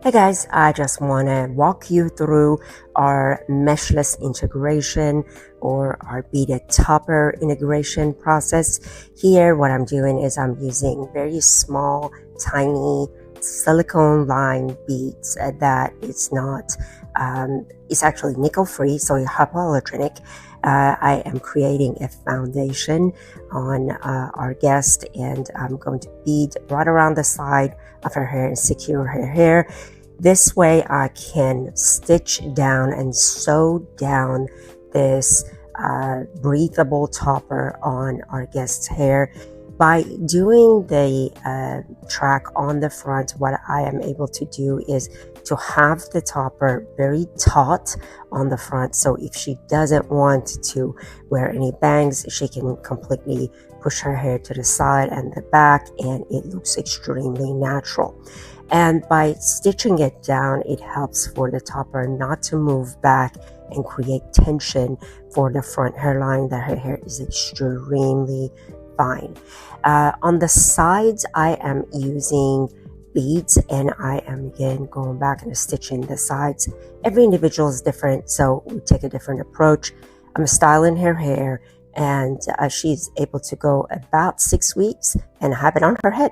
Hey guys, I just want to walk you through our meshless integration or our beaded topper integration process. Here, what I'm doing is I'm using very small, tiny silicone lined beads that it's not, it's actually nickel free, so hypoallergenic. I am creating a foundation on our guest, and I'm going to bead right around the side of her hair and secure her hair. This way I can stitch down and sew down this breathable topper on our guest's hair. By doing the track on the front, what I am able to do is to have the topper very taut on the front, so if she doesn't want to wear any bangs, she can completely push her hair to the side and the back, and it looks extremely natural. And by stitching it down, it helps for the topper not to move back and create tension for the front hairline that her hair is extremely fine. On the sides, I am using beads, and I am again going back and stitching the sides. Every individual is different, so we take a different approach. I'm styling her hair, and she's able to go about 6 weeks and have it on her head.